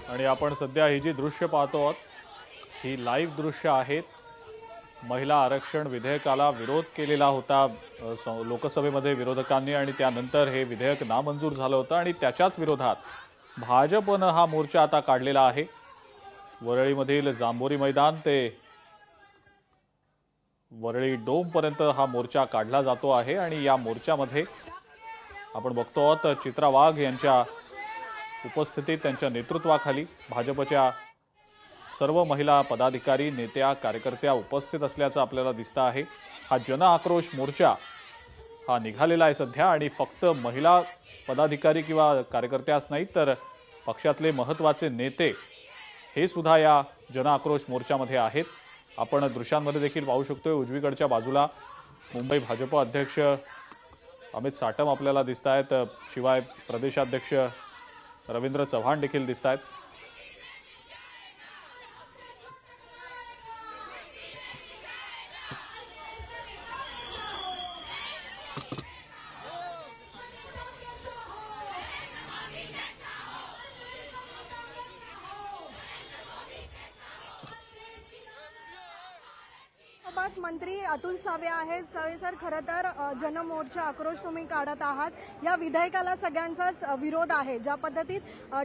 आणि आपण सध्या ही जी दृश्य पाहतो आहोत ही लाईव्ह दृश्य आहेत। महिला आरक्षण विधेयकाला विरोध केलेला होता लोकसभेमध्ये विरोधकांनी आणि त्यानंतर हे विधेयक नामंजूर झालं होतं आणि त्याच्याच विरोधात भाजपनं हा मोर्चा आता काढलेला आहे। वरळीमधील जांभोरी मैदान ते वरळी डोम पर्यंत हा मोर्चा काढला जातो आहे आणि या मोर्चामध्ये आपण बघतो आहोत चित्रा वाघ यांच्या उपस्थितीत त्यांच्या नेतृत्वाखाली भाजपच्या सर्व महिला पदाधिकारी नेत्या कार्यकर्त्या उपस्थित असल्याचं आपल्याला दिसतं आहे। हा जन आक्रोश मोर्चा हा निघालेला आहे सध्या आणि फक्त महिला पदाधिकारी किंवा कार्यकर्त्याच नाही तर पक्षातले महत्त्वाचे नेते हे सुद्धा या जन आक्रोश मोर्चामध्ये आहेत। आपण दृश्यांमध्ये देखील पाहू शकतोय उजवीकडच्या बाजूला मुंबई भाजप अध्यक्ष अमित साटम आपल्याला दिसत आहेत, शिवाय प्रदेशाध्यक्ष रवींद्र चव्हाण देखील दिसत आहेत। मंत्री अतुल सावे आहेत। सावे सर, खरं तर जनमोर्चा आक्रोश तुम्ही काढत आहात, या विधेयकाला सगळ्यांचाच विरोध आहे। ज्या पद्धतीत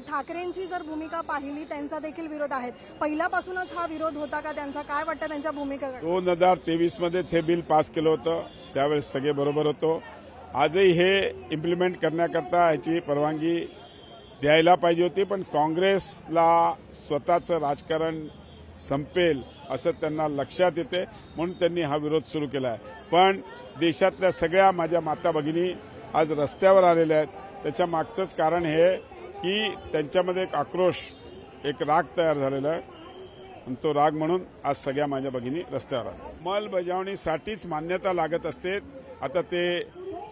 ठाकरेंची जर भूमिका पाहिली त्यांचा देखील विरोध आहे। पहिल्यापासूनच हा विरोध होता का त्यांचा? काय वाटतं त्यांच्या भूमिकेकडे? 2023 मध्येच हे बिल पास केलं होतं, त्यावेळेस सगळे बरोबर होतो। आजही हे इम्प्लिमेंट करण्याकरता याची परवानगी द्यायला पाहिजे होती, पण काँग्रेसला स्वतःचं राजकारण संपेल असं त्यांना लक्षात येते म्हणून त्यांनी हा विरोध सुरू केला आहे। पण देशातल्या सगळ्या माझ्या माता भगिनी आज रस्त्यावर आलेल्या आहेत। त्याच्या मागचंच कारण हे की त्यांच्यामध्ये एक आक्रोश, एक राग तयार झालेला आहे आणि तो राग म्हणून आज सगळ्या माझ्या भगिनी रस्त्यावर आल्या। अंमलबजावणीसाठीच मान्यता लागत असते। आता ते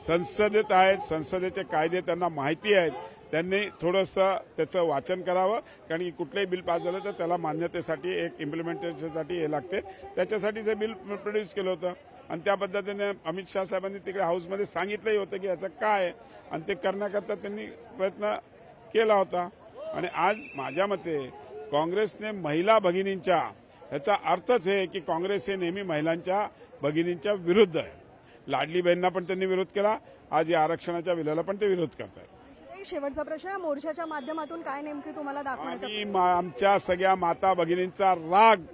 संसदेत आहेत, संसदेचे कायदे त्यांना माहिती आहेत, त्यांनी थोडंसं त्याचं वाचन करावं, कारण की कुठलंही बिल पास झालं तर त्याला मान्यतेसाठी एक इम्प्लिमेंटेशनसाठी हे लागते। त्याच्यासाठीच हे बिल प्रोड्यूस केलं होतं आणि त्या पद्धतीने अमित शाह साहेबांनी तिकडे हाऊसमध्ये सांगितलंही होतं की याचं काय आणि ते करण्याकरता त्यांनी प्रयत्न केला होता। आणि आज माझ्या मते काँग्रेसने महिला भगिनींच्या, याचा अर्थच हे की काँग्रेस हे नेहमी महिलांच्या भगिनींच्या विरुद्ध आहे। लाडली बहिणींना पण त्यांनी विरोध केला, आज या आरक्षणाच्या बिलाला पण ते विरोध करतात। शेवटचा प्रश्न, या मोर्चाच्या माध्यमातून काय नेमकी तुम्हाला दाखवायचं? आमच्या सगळ्या माता भगिनींचा राग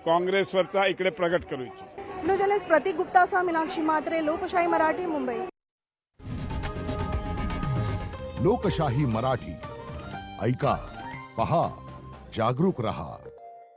काँग्रेसवरचा इकडे प्रगट करू इच्छितो। जर्नलिस्ट प्रतीक गुप्तासह मीनाक्षी म्हात्रे, लोकशाही मराठी, मुंबई। लोकशाही मराठी, ऐका, पहा, जागरूक रहा।